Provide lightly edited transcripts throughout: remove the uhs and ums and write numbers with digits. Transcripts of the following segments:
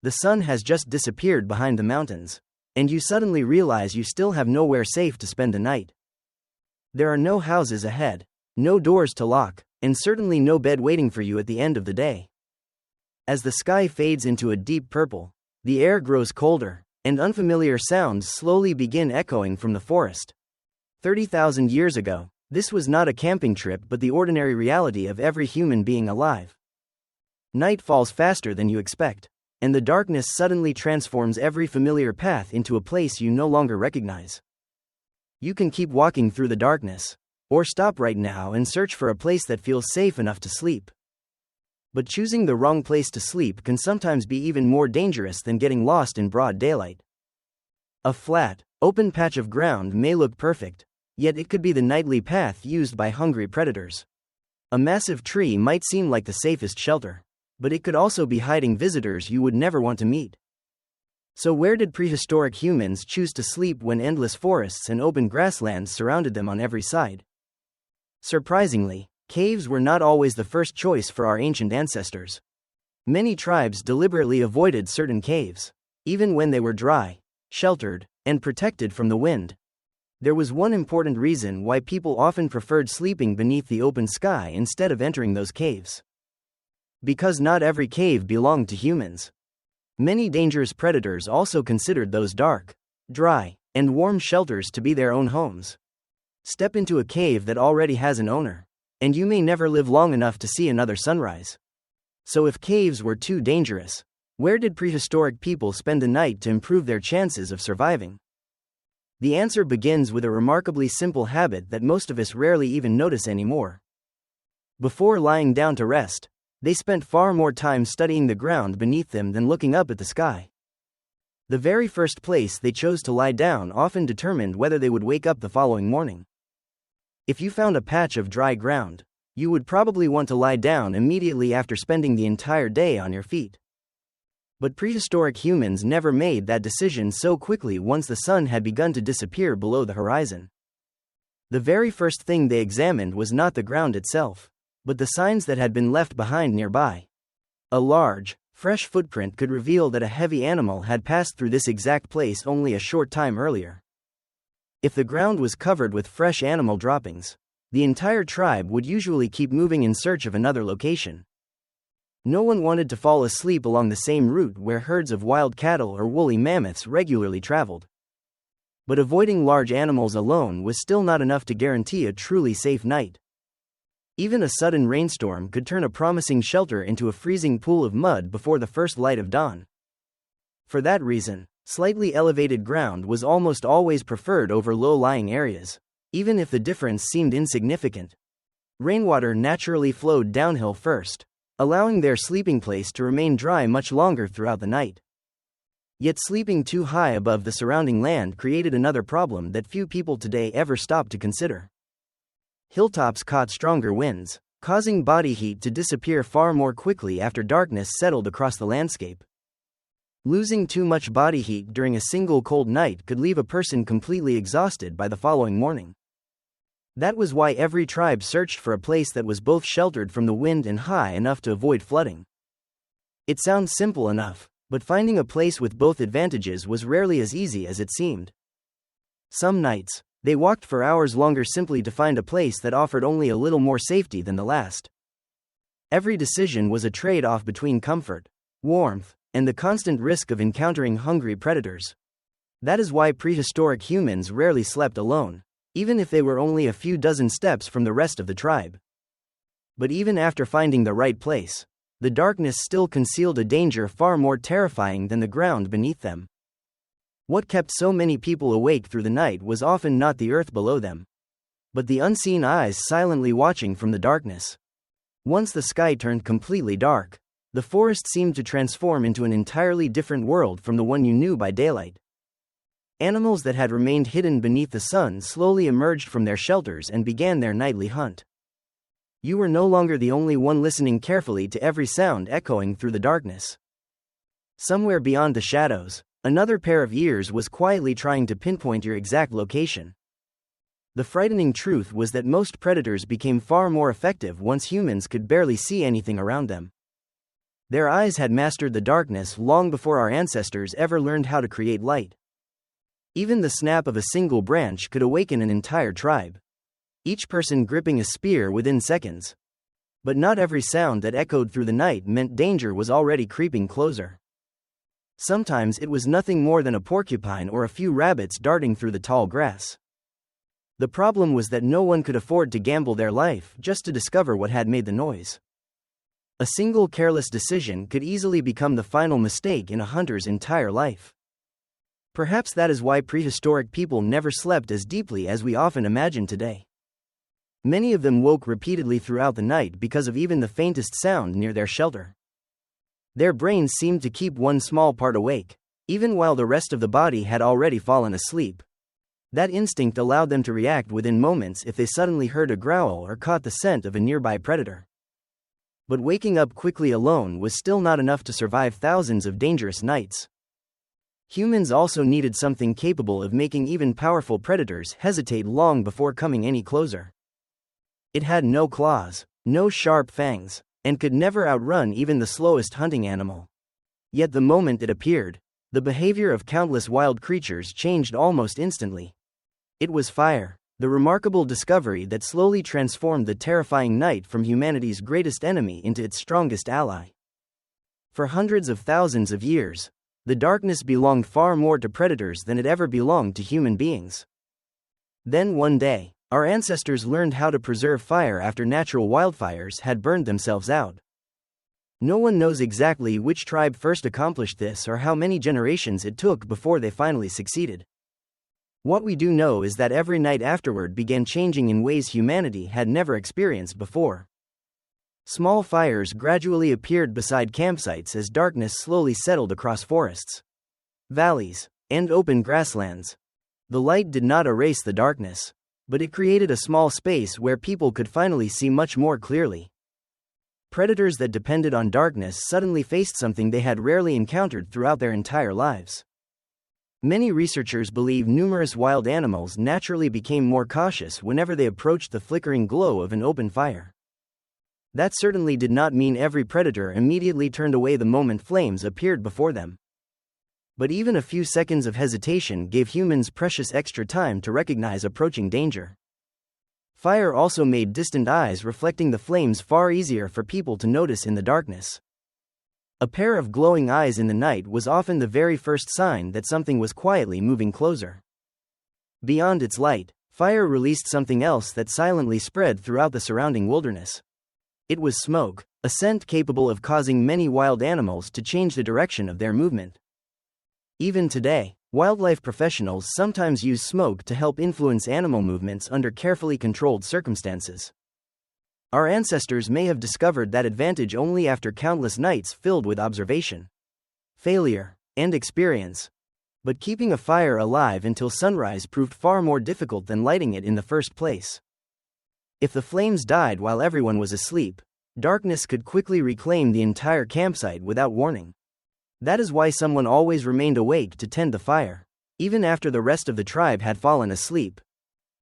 The sun has just disappeared behind the mountains, and you suddenly realize you still have nowhere safe to spend the night. There are no houses ahead, no doors to lock, and certainly no bed waiting for you at the end of the day. As the sky fades into a deep purple, the air grows colder, and unfamiliar sounds slowly begin echoing from the forest. 30,000 years ago, this was not a camping trip but the ordinary reality of every human being alive. Night falls faster than you expect, and the darkness suddenly transforms every familiar path into a place you no longer recognize. You can keep walking through the darkness, or stop right now and search for a place that feels safe enough to sleep. But choosing the wrong place to sleep can sometimes be even more dangerous than getting lost in broad daylight. A flat, open patch of ground may look perfect, yet it could be the nightly path used by hungry predators. A massive tree might seem like the safest shelter, but it could also be hiding visitors you would never want to meet. So where did prehistoric humans choose to sleep when endless forests and open grasslands surrounded them on every side? Surprisingly, caves were not always the first choice for our ancient ancestors. Many tribes deliberately avoided certain caves, even when they were dry, sheltered, and protected from the wind. There was one important reason why people often preferred sleeping beneath the open sky instead of entering those caves. Because not every cave belonged to humans. Many dangerous predators also considered those dark, dry, and warm shelters to be their own homes. Step into a cave that already has an owner, and you may never live long enough to see another sunrise. So if caves were too dangerous, where did prehistoric people spend the night to improve their chances of surviving? The answer begins with a remarkably simple habit that most of us rarely even notice anymore. Before lying down to rest, they spent far more time studying the ground beneath them than looking up at the sky. The very first place they chose to lie down often determined whether they would wake up the following morning. If you found a patch of dry ground, you would probably want to lie down immediately after spending the entire day on your feet. But prehistoric humans never made that decision so quickly once the sun had begun to disappear below the horizon. The very first thing they examined was not the ground itself, but the signs that had been left behind nearby. A large, fresh footprint could reveal that a heavy animal had passed through this exact place only a short time earlier. If the ground was covered with fresh animal droppings, the entire tribe would usually keep moving in search of another location. No one wanted to fall asleep along the same route where herds of wild cattle or woolly mammoths regularly traveled. But avoiding large animals alone was still not enough to guarantee a truly safe night. Even a sudden rainstorm could turn a promising shelter into a freezing pool of mud before the first light of dawn. For that reason, slightly elevated ground was almost always preferred over low-lying areas, even if the difference seemed insignificant. Rainwater naturally flowed downhill first, allowing their sleeping place to remain dry much longer throughout the night. Yet sleeping too high above the surrounding land created another problem that few people today ever stop to consider. Hilltops caught stronger winds, causing body heat to disappear far more quickly after darkness settled across the landscape. Losing too much body heat during a single cold night could leave a person completely exhausted by the following morning. That was why every tribe searched for a place that was both sheltered from the wind and high enough to avoid flooding. It sounds simple enough, but finding a place with both advantages was rarely as easy as it seemed. Some nights, they walked for hours longer simply to find a place that offered only a little more safety than the last. Every decision was a trade-off between comfort, warmth, and the constant risk of encountering hungry predators. That is why prehistoric humans rarely slept alone, even if they were only a few dozen steps from the rest of the tribe. But even after finding the right place, the darkness still concealed a danger far more terrifying than the ground beneath them. What kept so many people awake through the night was often not the earth below them, but the unseen eyes silently watching from the darkness. Once the sky turned completely dark, the forest seemed to transform into an entirely different world from the one you knew by daylight. Animals that had remained hidden beneath the sun slowly emerged from their shelters and began their nightly hunt. You were no longer the only one listening carefully to every sound echoing through the darkness. Somewhere beyond the shadows, another pair of ears was quietly trying to pinpoint your exact location. The frightening truth was that most predators became far more effective once humans could barely see anything around them. Their eyes had mastered the darkness long before our ancestors ever learned how to create light. Even the snap of a single branch could awaken an entire tribe, each person gripping a spear within seconds. But not every sound that echoed through the night meant danger was already creeping closer. Sometimes it was nothing more than a porcupine or a few rabbits darting through the tall grass. The problem was that no one could afford to gamble their life just to discover what had made the noise. A single careless decision could easily become the final mistake in a hunter's entire life. Perhaps that is why prehistoric people never slept as deeply as we often imagine today. Many of them woke repeatedly throughout the night because of even the faintest sound near their shelter. Their brains seemed to keep one small part awake, even while the rest of the body had already fallen asleep. That instinct allowed them to react within moments if they suddenly heard a growl or caught the scent of a nearby predator. But waking up quickly alone was still not enough to survive thousands of dangerous nights. Humans also needed something capable of making even powerful predators hesitate long before coming any closer. It had no claws, no sharp fangs, and could never outrun even the slowest hunting animal. Yet the moment it appeared, the behavior of countless wild creatures changed almost instantly. It was fire, the remarkable discovery that slowly transformed the terrifying night from humanity's greatest enemy into its strongest ally. For hundreds of thousands of years, the darkness belonged far more to predators than it ever belonged to human beings. Then one day, our ancestors learned how to preserve fire after natural wildfires had burned themselves out. No one knows exactly which tribe first accomplished this or how many generations it took before they finally succeeded. What we do know is that every night afterward began changing in ways humanity had never experienced before. Small fires gradually appeared beside campsites as darkness slowly settled across forests, valleys, and open grasslands. The light did not erase the darkness, but it created a small space where people could finally see much more clearly. Predators that depended on darkness suddenly faced something they had rarely encountered throughout their entire lives. Many researchers believe numerous wild animals naturally became more cautious whenever they approached the flickering glow of an open fire. That certainly did not mean every predator immediately turned away the moment flames appeared before them. But even a few seconds of hesitation gave humans precious extra time to recognize approaching danger. Fire also made distant eyes reflecting the flames far easier for people to notice in the darkness. A pair of glowing eyes in the night was often the very first sign that something was quietly moving closer. Beyond its light, fire released something else that silently spread throughout the surrounding wilderness. It was smoke, a scent capable of causing many wild animals to change the direction of their movement. Even today, wildlife professionals sometimes use smoke to help influence animal movements under carefully controlled circumstances. Our ancestors may have discovered that advantage only after countless nights filled with observation, failure, and experience. But keeping a fire alive until sunrise proved far more difficult than lighting it in the first place. If the flames died while everyone was asleep, darkness could quickly reclaim the entire campsite without warning. That is why someone always remained awake to tend the fire, even after the rest of the tribe had fallen asleep.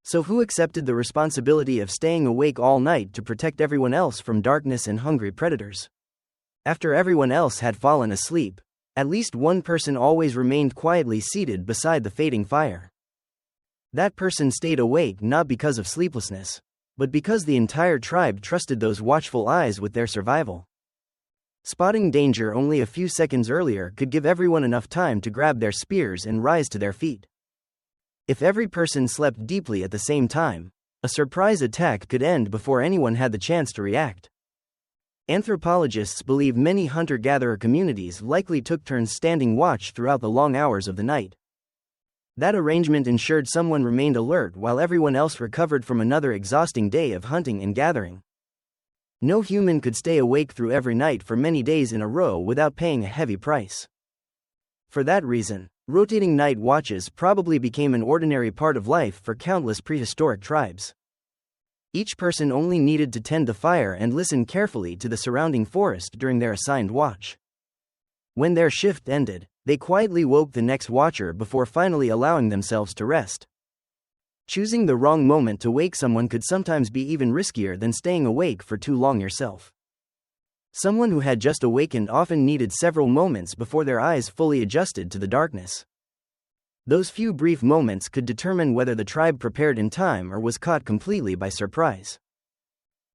So who accepted the responsibility of staying awake all night to protect everyone else from darkness and hungry predators? After everyone else had fallen asleep, at least one person always remained quietly seated beside the fading fire. That person stayed awake not because of sleeplessness, but because the entire tribe trusted those watchful eyes with their survival. Spotting danger only a few seconds earlier could give everyone enough time to grab their spears and rise to their feet. If every person slept deeply at the same time, a surprise attack could end before anyone had the chance to react. Anthropologists believe many hunter-gatherer communities likely took turns standing watch throughout the long hours of the night. That arrangement ensured someone remained alert while everyone else recovered from another exhausting day of hunting and gathering. No human could stay awake through every night for many days in a row without paying a heavy price. For that reason, rotating night watches probably became an ordinary part of life for countless prehistoric tribes. Each person only needed to tend the fire and listen carefully to the surrounding forest during their assigned watch. When their shift ended, they quietly woke the next watcher before finally allowing themselves to rest. Choosing the wrong moment to wake someone could sometimes be even riskier than staying awake for too long yourself. Someone who had just awakened often needed several moments before their eyes fully adjusted to the darkness. Those few brief moments could determine whether the tribe prepared in time or was caught completely by surprise.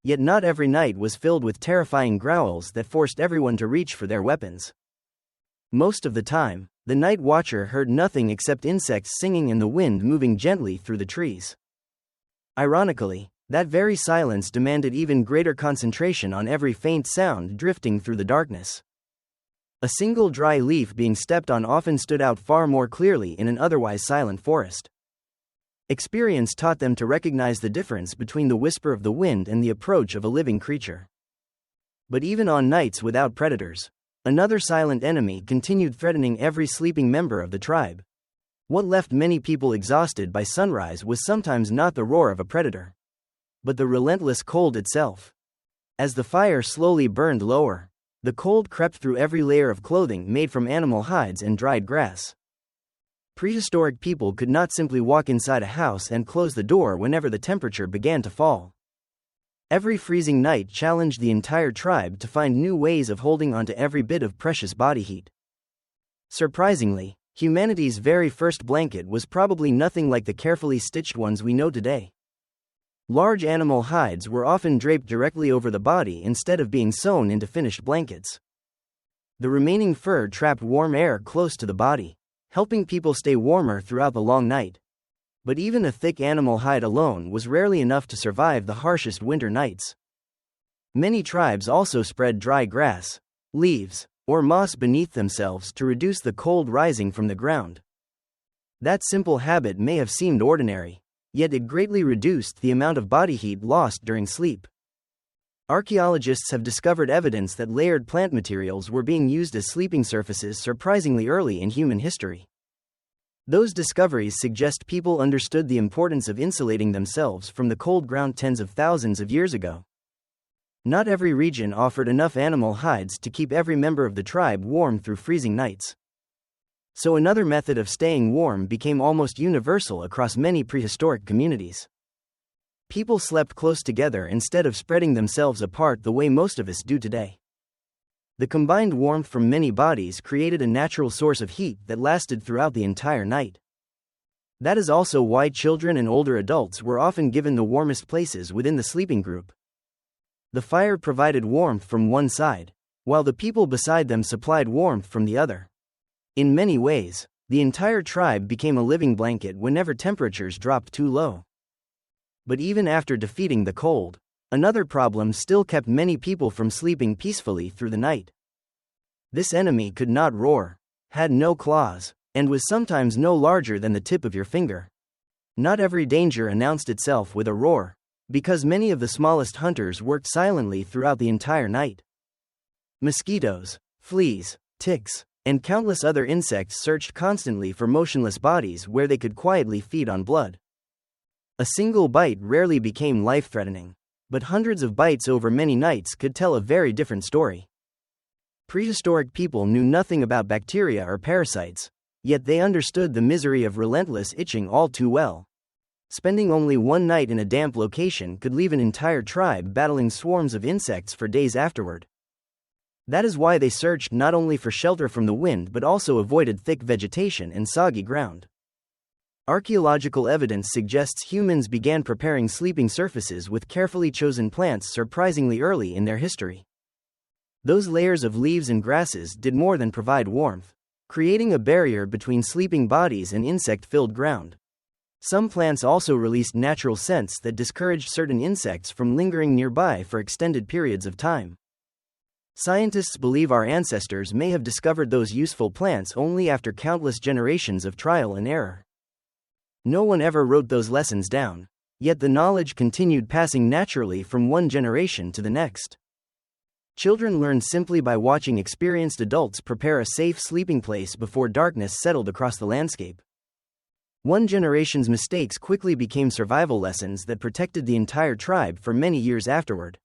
Yet not every night was filled with terrifying growls that forced everyone to reach for their weapons. Most of the time, the night watcher heard nothing except insects singing and the wind moving gently through the trees. Ironically, that very silence demanded even greater concentration on every faint sound drifting through the darkness. A single dry leaf being stepped on often stood out far more clearly in an otherwise silent forest. Experience taught them to recognize the difference between the whisper of the wind and the approach of a living creature. But even on nights without predators, another silent enemy continued threatening every sleeping member of the tribe. What left many people exhausted by sunrise was sometimes not the roar of a predator, but the relentless cold itself. As the fire slowly burned lower, the cold crept through every layer of clothing made from animal hides and dried grass. Prehistoric people could not simply walk inside a house and close the door whenever the temperature began to fall. Every freezing night challenged the entire tribe to find new ways of holding onto every bit of precious body heat. Surprisingly, humanity's very first blanket was probably nothing like the carefully stitched ones we know today. Large animal hides were often draped directly over the body instead of being sewn into finished blankets. The remaining fur trapped warm air close to the body, helping people stay warmer throughout the long night. But even a thick animal hide alone was rarely enough to survive the harshest winter nights. Many tribes also spread dry grass, leaves, or moss beneath themselves to reduce the cold rising from the ground. That simple habit may have seemed ordinary, yet it greatly reduced the amount of body heat lost during sleep. Archaeologists have discovered evidence that layered plant materials were being used as sleeping surfaces surprisingly early in human history. Those discoveries suggest people understood the importance of insulating themselves from the cold ground tens of thousands of years ago. Not every region offered enough animal hides to keep every member of the tribe warm through freezing nights. So another method of staying warm became almost universal across many prehistoric communities. People slept close together instead of spreading themselves apart the way most of us do today. The combined warmth from many bodies created a natural source of heat that lasted throughout the entire night. That is also why children and older adults were often given the warmest places within the sleeping group. The fire provided warmth from one side, while the people beside them supplied warmth from the other. In many ways, the entire tribe became a living blanket whenever temperatures dropped too low. But even after defeating the cold, another problem still kept many people from sleeping peacefully through the night. This enemy could not roar, had no claws, and was sometimes no larger than the tip of your finger. Not every danger announced itself with a roar, because many of the smallest hunters worked silently throughout the entire night. Mosquitoes, fleas, ticks, and countless other insects searched constantly for motionless bodies where they could quietly feed on blood. A single bite rarely became life-threatening, but hundreds of bites over many nights could tell a very different story. Prehistoric people knew nothing about bacteria or parasites, yet they understood the misery of relentless itching all too well. Spending only one night in a damp location could leave an entire tribe battling swarms of insects for days afterward. That is why they searched not only for shelter from the wind but also avoided thick vegetation and soggy ground. Archaeological evidence suggests humans began preparing sleeping surfaces with carefully chosen plants surprisingly early in their history. Those layers of leaves and grasses did more than provide warmth, creating a barrier between sleeping bodies and insect-filled ground. Some plants also released natural scents that discouraged certain insects from lingering nearby for extended periods of time. Scientists believe our ancestors may have discovered those useful plants only after countless generations of trial and error. No one ever wrote those lessons down, yet the knowledge continued passing naturally from one generation to the next. Children learned simply by watching experienced adults prepare a safe sleeping place before darkness settled across the landscape. One generation's mistakes quickly became survival lessons that protected the entire tribe for many years afterward.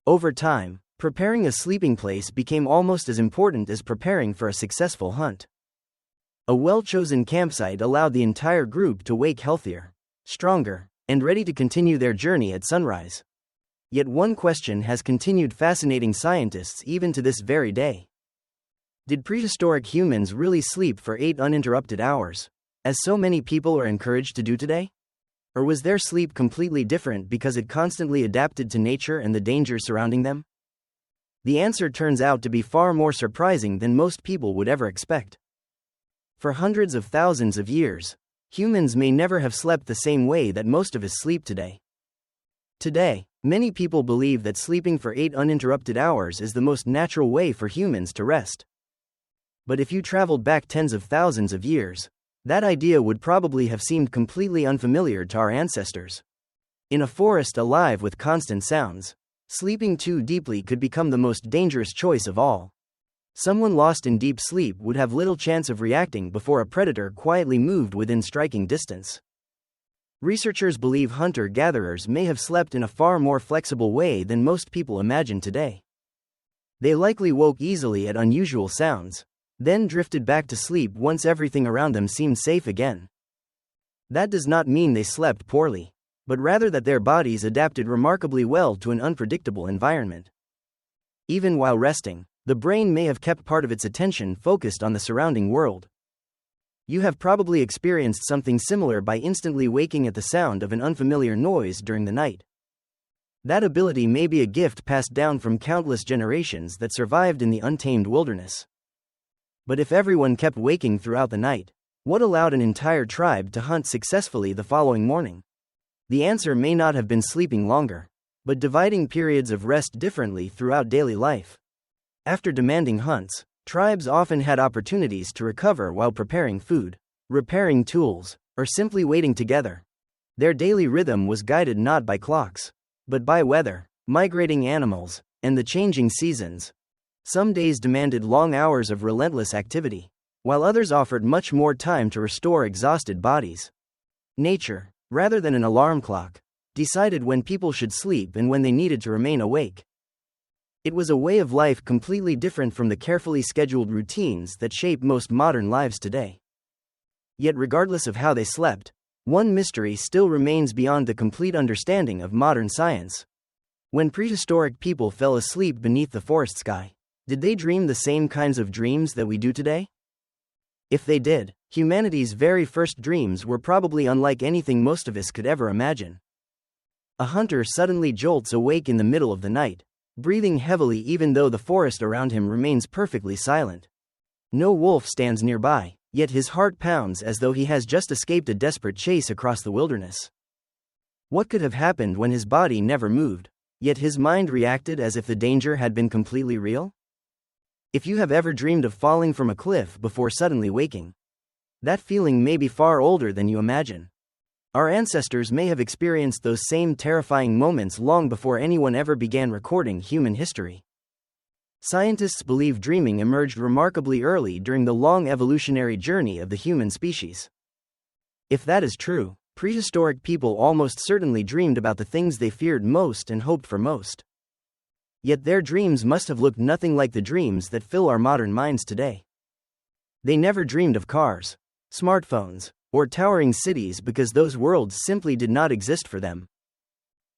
Over time, preparing a sleeping place became almost as important as preparing for a successful hunt. A well-chosen campsite allowed the entire group to wake healthier, stronger, and ready to continue their journey at sunrise. Yet one question has continued fascinating scientists even to this very day. Did prehistoric humans really sleep for 8 uninterrupted hours, as so many people are encouraged to do today? Or was their sleep completely different because it constantly adapted to nature and the dangers surrounding them? The answer turns out to be far more surprising than most people would ever expect. For hundreds of thousands of years, humans may never have slept the same way that most of us sleep today. Today, many people believe that sleeping for 8 uninterrupted hours is the most natural way for humans to rest. But if you traveled back tens of thousands of years, that idea would probably have seemed completely unfamiliar to our ancestors. In a forest alive with constant sounds, sleeping too deeply could become the most dangerous choice of all. Someone lost in deep sleep would have little chance of reacting before a predator quietly moved within striking distance. Researchers believe hunter-gatherers may have slept in a far more flexible way than most people imagine today. They likely woke easily at unusual sounds, then drifted back to sleep once everything around them seemed safe again. That does not mean they slept poorly, but rather that their bodies adapted remarkably well to an unpredictable environment. Even while resting, the brain may have kept part of its attention focused on the surrounding world. You have probably experienced something similar by instantly waking at the sound of an unfamiliar noise during the night. That ability may be a gift passed down from countless generations that survived in the untamed wilderness. But if everyone kept waking throughout the night, what allowed an entire tribe to hunt successfully the following morning? The answer may not have been sleeping longer, but dividing periods of rest differently throughout daily life. After demanding hunts, tribes often had opportunities to recover while preparing food, repairing tools, or simply waiting together. Their daily rhythm was guided not by clocks, but by weather, migrating animals, and the changing seasons. Some days demanded long hours of relentless activity, while others offered much more time to restore exhausted bodies. Nature, rather than an alarm clock, decided when people should sleep and when they needed to remain awake. It was a way of life completely different from the carefully scheduled routines that shape most modern lives today. Yet regardless of how they slept, one mystery still remains beyond the complete understanding of modern science. When prehistoric people fell asleep beneath the forest sky, did they dream the same kinds of dreams that we do today? If they did, humanity's very first dreams were probably unlike anything most of us could ever imagine. A hunter suddenly jolts awake in the middle of the night, breathing heavily even though the forest around him remains perfectly silent. No wolf stands nearby, yet his heart pounds as though he has just escaped a desperate chase across the wilderness. What could have happened when his body never moved, yet his mind reacted as if the danger had been completely real? If you have ever dreamed of falling from a cliff before suddenly waking, that feeling may be far older than you imagine. Our ancestors may have experienced those same terrifying moments long before anyone ever began recording human history. Scientists believe dreaming emerged remarkably early during the long evolutionary journey of the human species. If that is true, prehistoric people almost certainly dreamed about the things they feared most and hoped for most. Yet their dreams must have looked nothing like the dreams that fill our modern minds today. They never dreamed of cars, smartphones, or towering cities because those worlds simply did not exist for them.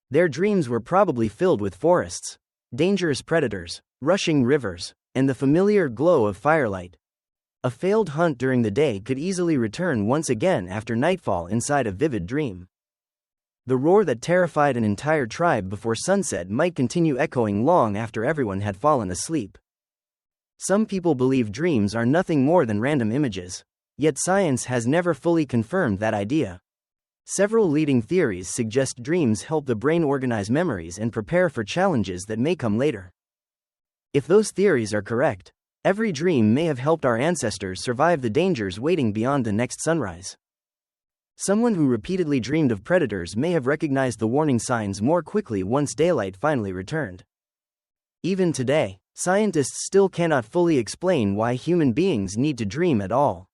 Their dreams were probably filled with forests, dangerous predators, rushing rivers, and the familiar glow of firelight. A failed hunt during the day could easily return once again after nightfall inside a vivid dream. The roar that terrified an entire tribe before sunset might continue echoing long after everyone had fallen asleep. Some people believe dreams are nothing more than random images, yet science has never fully confirmed that idea. Several leading theories suggest dreams help the brain organize memories and prepare for challenges that may come later. If those theories are correct, every dream may have helped our ancestors survive the dangers waiting beyond the next sunrise. Someone who repeatedly dreamed of predators may have recognized the warning signs more quickly once daylight finally returned. Even today, scientists still cannot fully explain why human beings need to dream at all.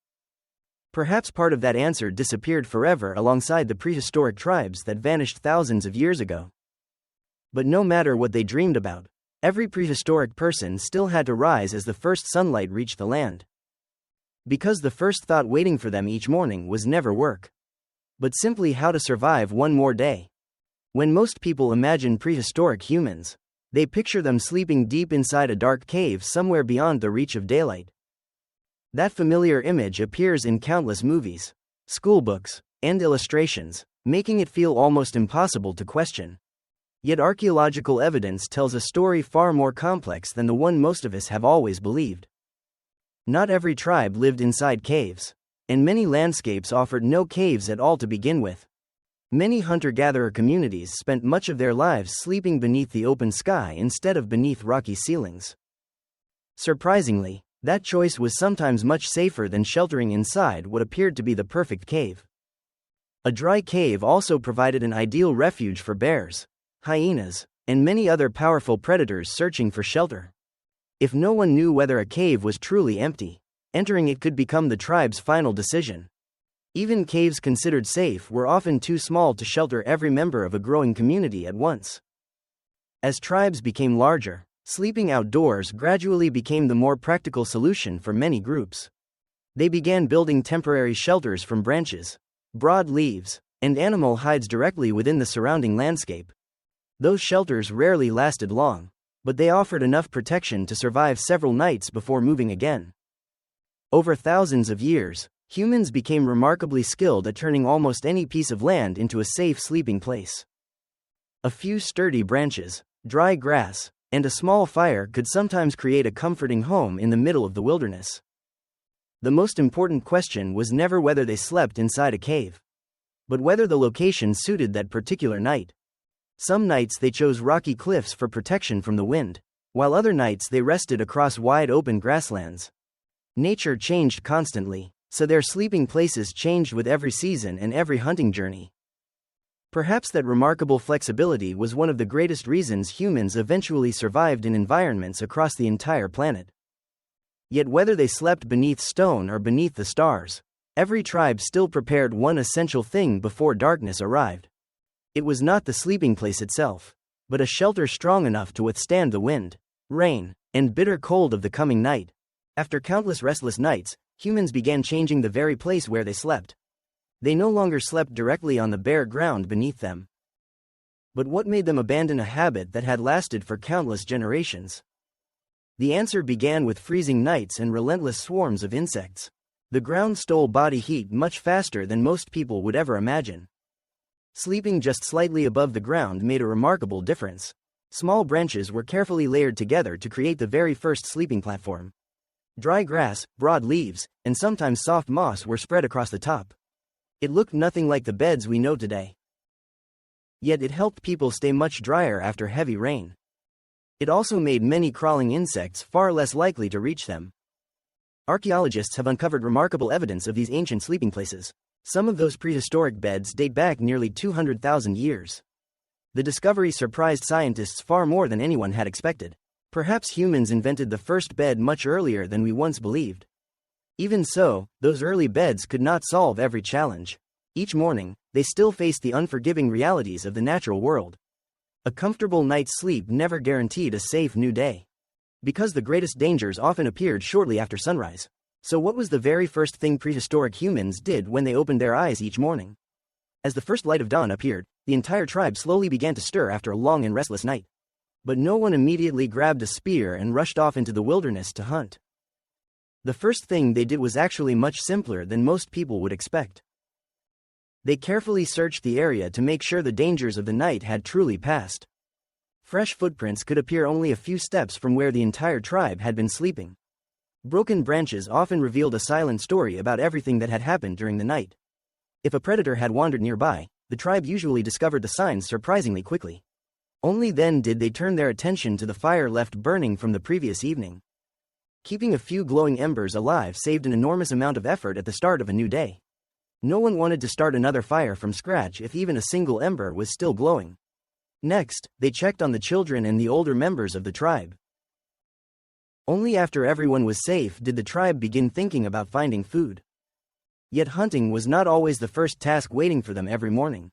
Perhaps part of that answer disappeared forever alongside the prehistoric tribes that vanished thousands of years ago. But no matter what they dreamed about, every prehistoric person still had to rise as the first sunlight reached the land. Because the first thought waiting for them each morning was never work, but simply how to survive one more day. When most people imagine prehistoric humans, they picture them sleeping deep inside a dark cave somewhere beyond the reach of daylight. That familiar image appears in countless movies, schoolbooks, and illustrations, making it feel almost impossible to question. Yet archaeological evidence tells a story far more complex than the one most of us have always believed. Not every tribe lived inside caves, and many landscapes offered no caves at all to begin with. Many hunter-gatherer communities spent much of their lives sleeping beneath the open sky instead of beneath rocky ceilings. Surprisingly, that choice was sometimes much safer than sheltering inside what appeared to be the perfect cave. A dry cave also provided an ideal refuge for bears, hyenas, and many other powerful predators searching for shelter. If no one knew whether a cave was truly empty, entering it could become the tribe's final decision. Even caves considered safe were often too small to shelter every member of a growing community at once. As tribes became larger, sleeping outdoors gradually became the more practical solution for many groups. They began building temporary shelters from branches, broad leaves, and animal hides directly within the surrounding landscape. Those shelters rarely lasted long, but they offered enough protection to survive several nights before moving again. Over thousands of years, humans became remarkably skilled at turning almost any piece of land into a safe sleeping place. A few sturdy branches, dry grass, and a small fire could sometimes create a comforting home in the middle of the wilderness. The most important question was never whether they slept inside a cave, but whether the location suited that particular night. Some nights they chose rocky cliffs for protection from the wind, while other nights they rested across wide open grasslands. Nature changed constantly, so their sleeping places changed with every season and every hunting journey. Perhaps that remarkable flexibility was one of the greatest reasons humans eventually survived in environments across the entire planet. Yet whether they slept beneath stone or beneath the stars, every tribe still prepared one essential thing before darkness arrived. It was not the sleeping place itself, but a shelter strong enough to withstand the wind, rain, and bitter cold of the coming night. After countless restless nights, humans began changing the very place where they slept. They no longer slept directly on the bare ground beneath them. But what made them abandon a habit that had lasted for countless generations? The answer began with freezing nights and relentless swarms of insects. The ground stole body heat much faster than most people would ever imagine. Sleeping just slightly above the ground made a remarkable difference. Small branches were carefully layered together to create the very first sleeping platform. Dry grass, broad leaves, and sometimes soft moss were spread across the top. It looked nothing like the beds we know today. Yet it helped people stay much drier after heavy rain. It also made many crawling insects far less likely to reach them. Archaeologists have uncovered remarkable evidence of these ancient sleeping places. Some of those prehistoric beds date back nearly 200,000 years. The discovery surprised scientists far more than anyone had expected. Perhaps humans invented the first bed much earlier than we once believed. Even so, those early beds could not solve every challenge. Each morning, they still faced the unforgiving realities of the natural world. A comfortable night's sleep never guaranteed a safe new day, because the greatest dangers often appeared shortly after sunrise. So what was the very first thing prehistoric humans did when they opened their eyes each morning? As the first light of dawn appeared, the entire tribe slowly began to stir after a long and restless night. But no one immediately grabbed a spear and rushed off into the wilderness to hunt. The first thing they did was actually much simpler than most people would expect. They carefully searched the area to make sure the dangers of the night had truly passed. Fresh footprints could appear only a few steps from where the entire tribe had been sleeping. Broken branches often revealed a silent story about everything that had happened during the night. If a predator had wandered nearby, the tribe usually discovered the signs surprisingly quickly. Only then did they turn their attention to the fire left burning from the previous evening. Keeping a few glowing embers alive saved an enormous amount of effort at the start of a new day. No one wanted to start another fire from scratch if even a single ember was still glowing. Next, they checked on the children and the older members of the tribe. Only after everyone was safe did the tribe begin thinking about finding food. Yet hunting was not always the first task waiting for them every morning.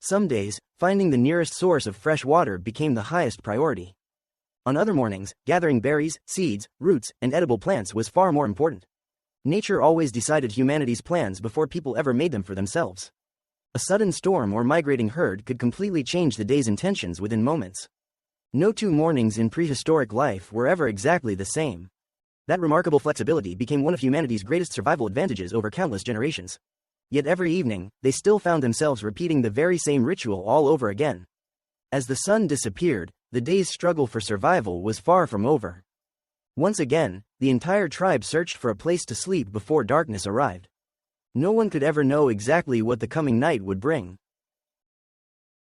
Some days, finding the nearest source of fresh water became the highest priority. On other mornings, gathering berries, seeds, roots, and edible plants was far more important. Nature always decided humanity's plans before people ever made them for themselves. A sudden storm or migrating herd could completely change the day's intentions within moments. No two mornings in prehistoric life were ever exactly the same. That remarkable flexibility became one of humanity's greatest survival advantages over countless generations. Yet every evening, they still found themselves repeating the very same ritual all over again. As the sun disappeared, the day's struggle for survival was far from over. Once again, the entire tribe searched for a place to sleep before darkness arrived. No one could ever know exactly what the coming night would bring.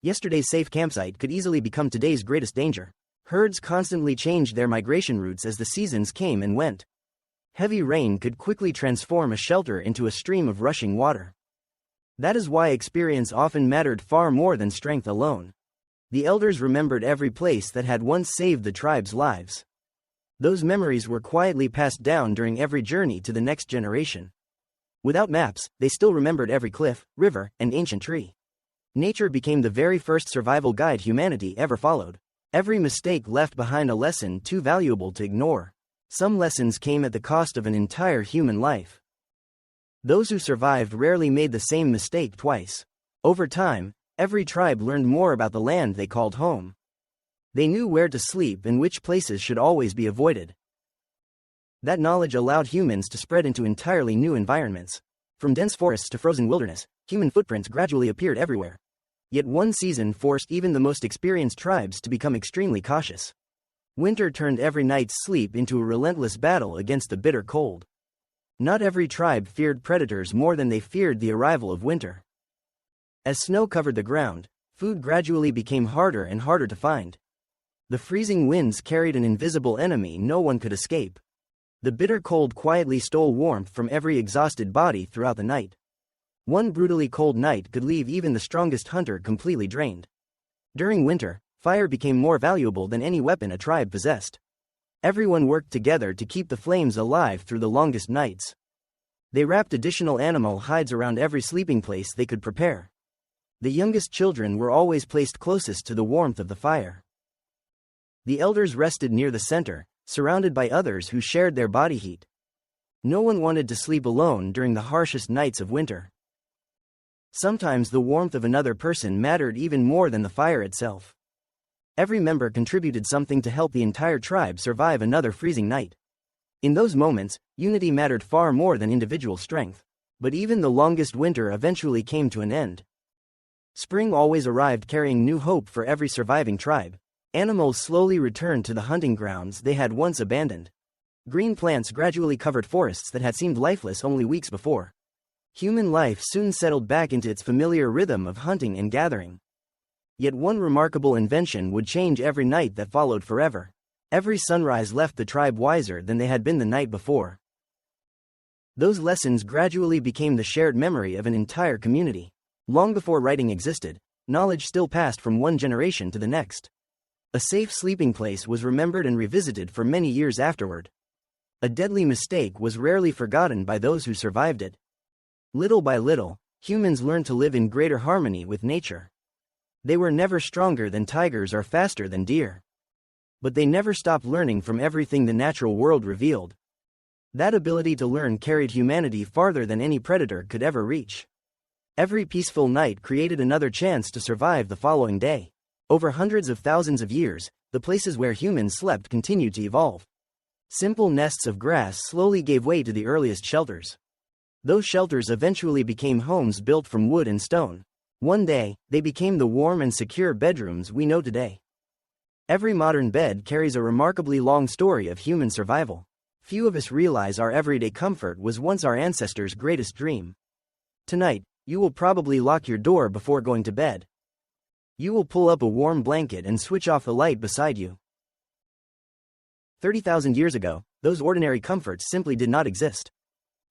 Yesterday's safe campsite could easily become today's greatest danger. Herds constantly changed their migration routes as the seasons came and went. Heavy rain could quickly transform a shelter into a stream of rushing water. That is why experience often mattered far more than strength alone. The elders remembered every place that had once saved the tribe's lives. Those memories were quietly passed down during every journey to the next generation. Without maps, they still remembered every cliff, river, and ancient tree. Nature became the very first survival guide humanity ever followed. Every mistake left behind a lesson too valuable to ignore. Some lessons came at the cost of an entire human life. Those who survived rarely made the same mistake twice. Over time, every tribe learned more about the land they called home. They knew where to sleep and which places should always be avoided. That knowledge allowed humans to spread into entirely new environments. From dense forests to frozen wilderness, human footprints gradually appeared everywhere. Yet one season forced even the most experienced tribes to become extremely cautious. Winter turned every night's sleep into a relentless battle against the bitter cold. Not every tribe feared predators more than they feared the arrival of winter. As snow covered the ground, food gradually became harder and harder to find. The freezing winds carried an invisible enemy no one could escape. The bitter cold quietly stole warmth from every exhausted body throughout the night. One brutally cold night could leave even the strongest hunter completely drained. During winter, fire became more valuable than any weapon a tribe possessed. Everyone worked together to keep the flames alive through the longest nights. They wrapped additional animal hides around every sleeping place they could prepare. The youngest children were always placed closest to the warmth of the fire. The elders rested near the center, surrounded by others who shared their body heat. No one wanted to sleep alone during the harshest nights of winter. Sometimes the warmth of another person mattered even more than the fire itself. Every member contributed something to help the entire tribe survive another freezing night. In those moments, unity mattered far more than individual strength. But even the longest winter eventually came to an end. Spring always arrived carrying new hope for every surviving tribe. Animals slowly returned to the hunting grounds they had once abandoned. Green plants gradually covered forests that had seemed lifeless only weeks before. Human life soon settled back into its familiar rhythm of hunting and gathering. Yet one remarkable invention would change every night that followed forever. Every sunrise left the tribe wiser than they had been the night before. Those lessons gradually became the shared memory of an entire community. Long before writing existed, knowledge still passed from one generation to the next. A safe sleeping place was remembered and revisited for many years afterward. A deadly mistake was rarely forgotten by those who survived it. Little by little, humans learned to live in greater harmony with nature. They were never stronger than tigers or faster than deer. But they never stopped learning from everything the natural world revealed. That ability to learn carried humanity farther than any predator could ever reach. Every peaceful night created another chance to survive the following day. Over hundreds of thousands of years, the places where humans slept continued to evolve. Simple nests of grass slowly gave way to the earliest shelters. Those shelters eventually became homes built from wood and stone. One day, they became the warm and secure bedrooms we know today. Every modern bed carries a remarkably long story of human survival. Few of us realize our everyday comfort was once our ancestors' greatest dream. Tonight, you will probably lock your door before going to bed. You will pull up a warm blanket and switch off the light beside you. 30,000 years ago, those ordinary comforts simply did not exist.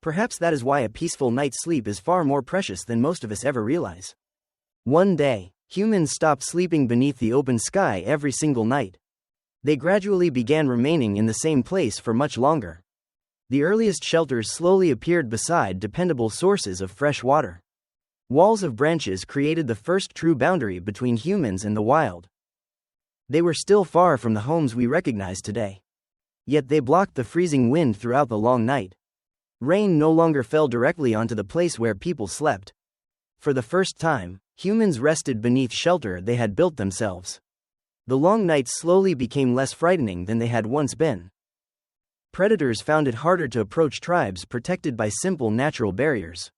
Perhaps that is why a peaceful night's sleep is far more precious than most of us ever realize. One day, humans stopped sleeping beneath the open sky every single night. They gradually began remaining in the same place for much longer. The earliest shelters slowly appeared beside dependable sources of fresh water. Walls of branches created the first true boundary between humans and the wild. They were still far from the homes we recognize today. Yet they blocked the freezing wind throughout the long night. Rain no longer fell directly onto the place where people slept. For the first time, humans rested beneath shelter they had built themselves. The long nights slowly became less frightening than they had once been. Predators found it harder to approach tribes protected by simple natural barriers.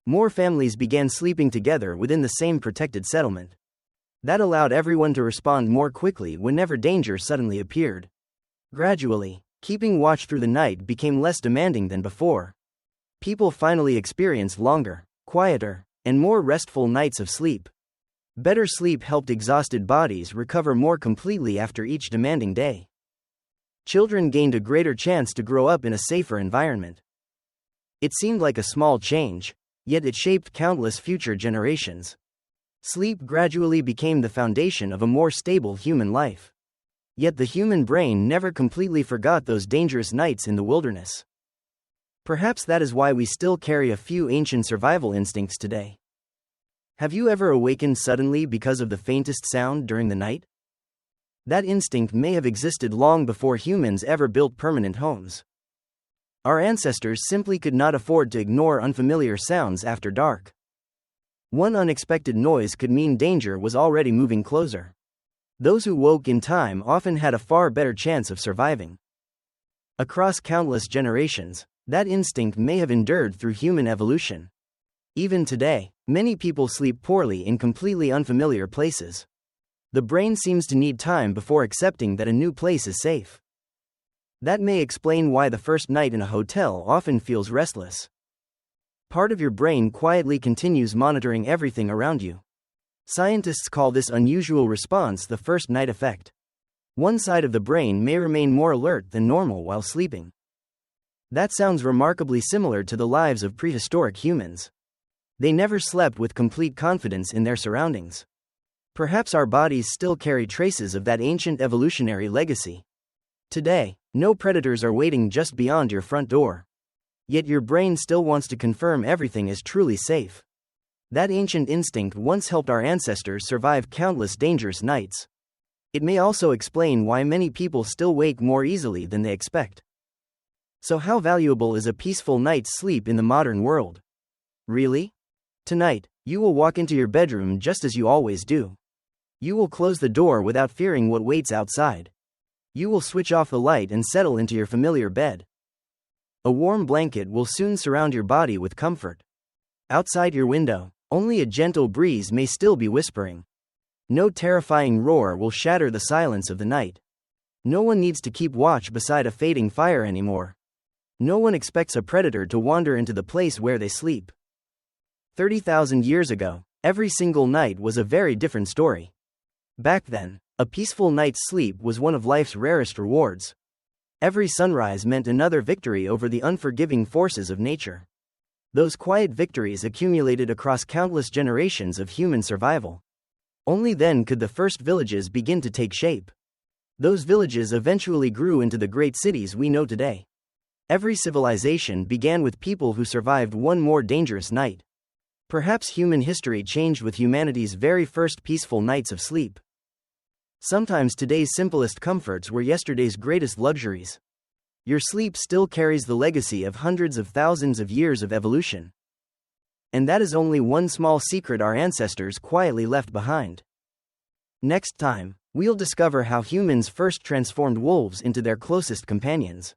More families began sleeping together within the same protected settlement. That allowed everyone to respond more quickly whenever danger suddenly appeared. Gradually, keeping watch through the night became less demanding than before. People finally experienced longer, quieter, and more restful nights of sleep. Better sleep helped exhausted bodies recover more completely after each demanding day. Children gained a greater chance to grow up in a safer environment. It seemed like a small change, yet it shaped countless future generations. Sleep gradually became the foundation of a more stable human life. Yet the human brain never completely forgot those dangerous nights in the wilderness. Perhaps that is why we still carry a few ancient survival instincts today. Have you ever awakened suddenly because of the faintest sound during the night? That instinct may have existed long before humans ever built permanent homes. Our ancestors simply could not afford to ignore unfamiliar sounds after dark. One unexpected noise could mean danger was already moving closer. Those who woke in time often had a far better chance of surviving. Across countless generations, that instinct may have endured through human evolution. Even today, many people sleep poorly in completely unfamiliar places. The brain seems to need time before accepting that a new place is safe. That may explain why the first night in a hotel often feels restless. Part of your brain quietly continues monitoring everything around you. Scientists call this unusual response the first night effect. One side of the brain may remain more alert than normal while sleeping. That sounds remarkably similar to the lives of prehistoric humans. They never slept with complete confidence in their surroundings. Perhaps our bodies still carry traces of that ancient evolutionary legacy. Today, no predators are waiting just beyond your front door. Yet your brain still wants to confirm everything is truly safe. That ancient instinct once helped our ancestors survive countless dangerous nights. It may also explain why many people still wake more easily than they expect. So how valuable is a peaceful night's sleep in the modern world? Really? Tonight, you will walk into your bedroom just as you always do. You will close the door without fearing what waits outside. You will switch off the light and settle into your familiar bed. A warm blanket will soon surround your body with comfort. Outside your window, only a gentle breeze may still be whispering. No terrifying roar will shatter the silence of the night. No one needs to keep watch beside a fading fire anymore. No one expects a predator to wander into the place where they sleep. 30,000 years ago, every single night was a very different story. Back then, a peaceful night's sleep was one of life's rarest rewards. Every sunrise meant another victory over the unforgiving forces of nature. Those quiet victories accumulated across countless generations of human survival. Only then could the first villages begin to take shape. Those villages eventually grew into the great cities we know today. Every civilization began with people who survived one more dangerous night. Perhaps human history changed with humanity's very first peaceful nights of sleep. Sometimes today's simplest comforts were yesterday's greatest luxuries. Your sleep still carries the legacy of hundreds of thousands of years of evolution. And that is only one small secret our ancestors quietly left behind. Next time, we'll discover how humans first transformed wolves into their closest companions.